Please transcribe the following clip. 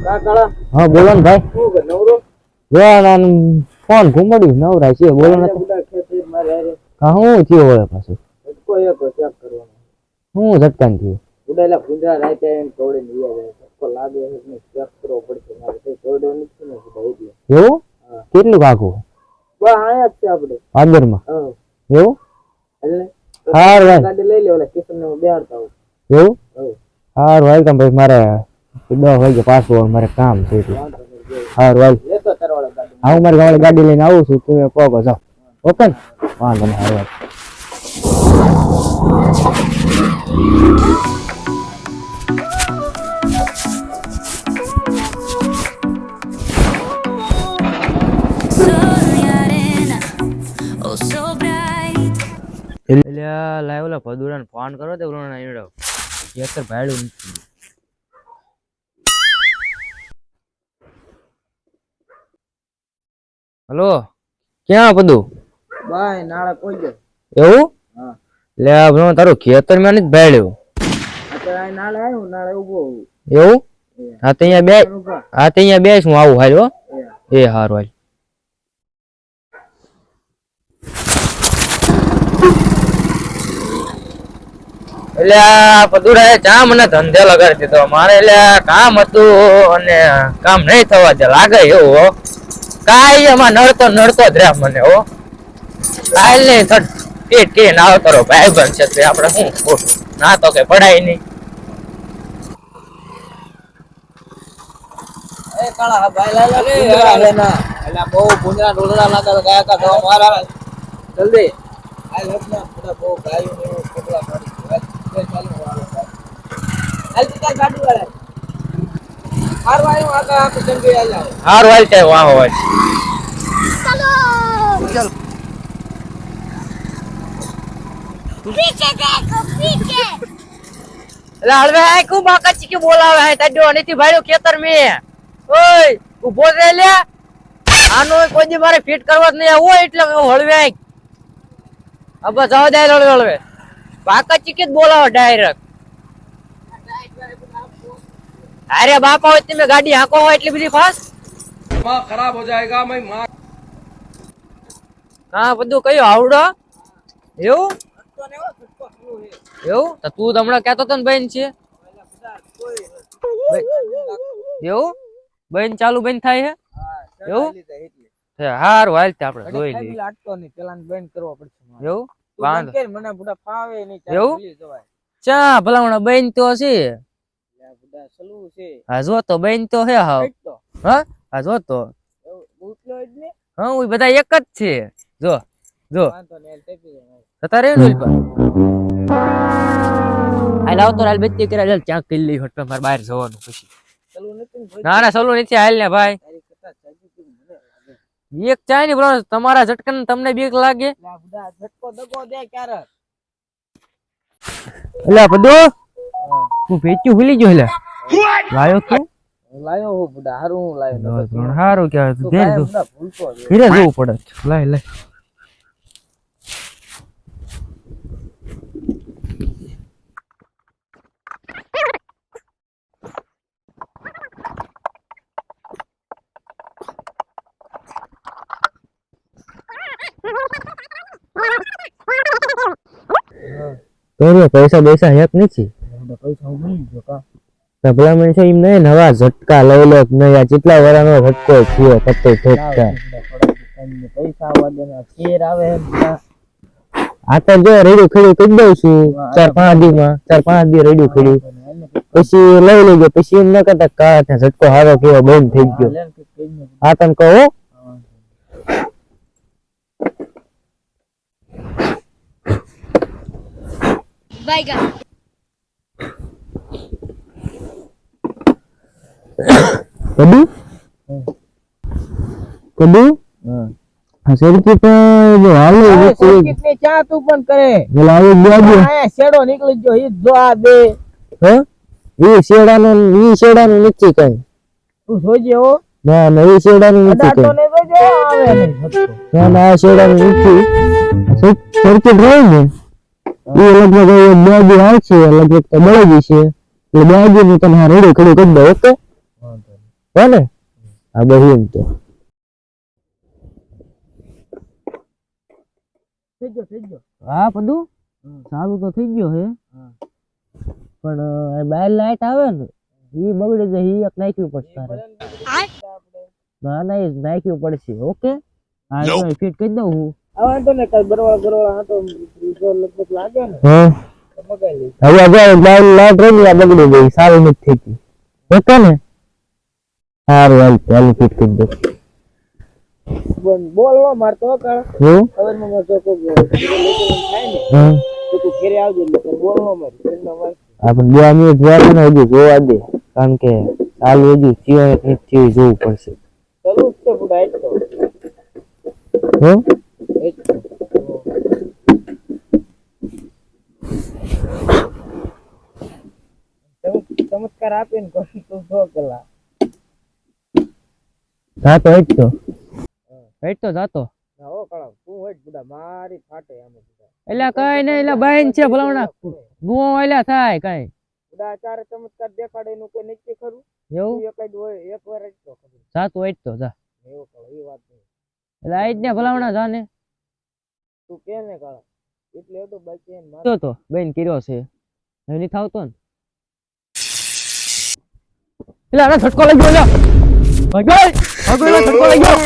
હા બોલો ને ભાઈ. ફોન ઘુમાડ્યું નવરા છે બોલો ને. હું થયો હોય પાછું હું ઝટકાન થયું ઉડાયેલા ભૂંડા રાતે તોડી લઈ આવે લાગે છે ચેક કરવો પડશે મારે કઈ તોડ્યો નથી ને એવું કેટલું કાકું બસ આયા જ છે આપણે આદરમાં એવું એટલે હાર ભાઈ ગાડી લઈ લે ઓલા કિશન ને બેહાડતા હોય એવું હાર વેલકમ ભાઈ મારે 10 વાગે પાછું મારે કામ છે હાર વાલ લેતો તારવાળા ગાડી હું મારી ગાડી ગાડી લઈને આવું છું તમે પોગો જાઓ ઓકે ને વાંધો નહીં હાર વાત લાવ ઓલા પદુરાને ફોન કરો તે ઓલો ના યતર ભાડું નથી હેલો ક્યાં પદુ બાય નાળા કોઈ ગયો એવું હા લે આ તારું ખેતર માં નથી ભાડ્યું અત્યારે નાળે આવ્યું નાળે ઉભો એવું હા તો અહીંયા બેસ હું આવું હાલ હો એ હારું હાલ એટલે આ પદુડા ચા મને ધંધે લગાડી દીધો મારે એટલે કામ હતું અને કામ નહીં થવા દે લાગે એવું કાઈ એમાં નડતો જ રહ્યા મને હો હાલ નહીં કે ના તારો ભાઈ બન છે તે આપણે શું ખોટું ના તો કે પડાય નહીં એ કાળા ભાઈ લાલે ના એટલે બહુ ભૂંડા ઢોલડા લાગા ગયા કા દવા મારા જલ્દી આ લખના બધા બહુ ગાયો ને કોકલા પડી ચાલુ વાળો હાલ ગાડી વાળા હાર વાયો આકા આક જંગી આ જાવ હાર વાલ છે વાહ હોય चलो चल पीछे देखो पीछे એટલે હળવે આ કો બાકા ચીકી બોલાવે હે તાડો નથી ભાડ્યો ખેતર મે ઓય ઉભો રે લે આનો કોઈ દી મારે ફિટ કરવા જ નહીં હોય એટલે હળવે આ બસ જાવ દે હળવે બાકા ચીકી જ બોલાવે ડાયરેક્ટ અરે બાપા હોય તમે ગાડી હાકો હોય એટલી બધી ફાસ્ટ मां खराब हो जाएगा मैं मां હા બધું કયો આવડો એવું એવું તો તું હમણાં કહેતો તો ને બેન છે એવું બેન ચાલુ બેન થાય છે એવું હારું હાલ તે આપણે જોઈ લઈએ લાટતો નહીં પેલાને બેન કરવો પડશે એવું વાંધો કે મને બુડા ફાવે નહીં એવું ચા ભલામણા બેન તો છે બુડા સલુ છે હા જો તો બેન તો હે હા હા હા જો તો ઉતલો જ ને હા ઓય બધા એક જ છે જો જો વાંધો ને ટેપી જતા રે નોલ પર આ લાવ તો હાલ બેટી કરે હાલ ચાક કરી લઈ હટ માર બહાર જવાનું પછી સલુ નથી ના ના સલું નથી હાલ ને ભાઈ તારી કતા ચાજી મને એક ચાય ને બ્રો તમારા ઝટકન તમને બીક લાગે લા બુડા ઝટકો દગો દે ક્યારે એલા બધો તું ભેચ્યું ભૂલી ગયો એલા લાયો તું લાયો હો બુડા હારું લાયો હારું કહેવાય તું ઘેર જો બુડા ભૂલતો ઘરે જવું પડે લાય લાય પૈસા પૈસા હેક નથી પૈસા ભૂલી ગયો કા ભલા મને છે એમ નહીં નવા ઝટકા લઈ લો નહીં આ કેટલા વરાનો ઝટકો થયો પત્તો ઠોકતા પૈસા આવવા દે શેર આવે આ તો જો રેડિયો ખેડ્યું કરી દઉં છું 4-5 દી રેડિયો ખેડ્યું પછી લઈ લેજો પછી એમ ન કરતા કા ઝટકો હારો કેવો બંધ થઈ ગયો આ તને કહો बाइगा કદુ કદુ હા સરકી તો જો હાલો કેટલી ચા તું પણ કરે બોલ આવી ગયો આ શેડો નીકળી ગયો ઈ જો આ બે હે ઈ શેડાનું નથી કઈ તું જોજે હો ના ના ઈ શેડાનું નથી કઈ દાટો ને જોજે આવે નહીં ના ના આ શેડાનું નથી સરકી રહી ને એ લગભગ બે આવશે લગભગ તો બળી જશે એટલે બે નું તમે રેડી ખડું કરી દો ઓકે કોને આ બહી તો થઈ ગયો હા બધું સારું તો થઈ ગયો હે પણ બાર લાઈટ આવે ને ઈ બગડી જાય ઈ એક નાખ્યું પડશે તારે ના ના ઈ નાખ્યું પડશે ઓકે હા તો ફિટ કરી દઉં હું હવે તો ને કાલ બરવાળા હા તો લગભગ લાગે ને હા મગાઈ લે હવે અગર બાર લાઈટ રહી આ બગડી ગઈ સારું નથી થઈ ઓકે ને સારું હાલ ચાલ ફિટ કરી દઉં બોલ નો મારતો કર ખબર માં તો કો થાય ને તો તું ઘરે આવજે એટલે બોલ નો માર આપણે 2 મિનિટ વાળને હજુ જોવા દે કારણ કે ચાલુ હજુ ચીવા એક ચીવી જોવું પડશે ચાલુ છે બુડા એક તો હો ચમત્કાર આપીને કોઈ તું 100 કલાક જાતો હેટ તો જાતો હો કળા તું હેટ બુડા મારી ફાટે આમ એલા કઈ નહીં એલા બાઈન છે ભલાવણા નો એલા થાય કઈ બુડા ચાર ચમત્કાર દેખાડે નું કોઈ નક્કી ખરું એવું એક જ હોય એક વાર જ તો ખબર જાતો હેટ તો જા એવું કળા એ વાત નહીં એલા આઈ ને ભલાવણા જાને તું કે ને કળા એટલે તો બાકી એમ મારતો તો બેન કર્યો છે હવે ની થાવતો ને એલા આ છટકો લાગ્યો એલા ભાઈ ભાઈ છટકો લાગ્યો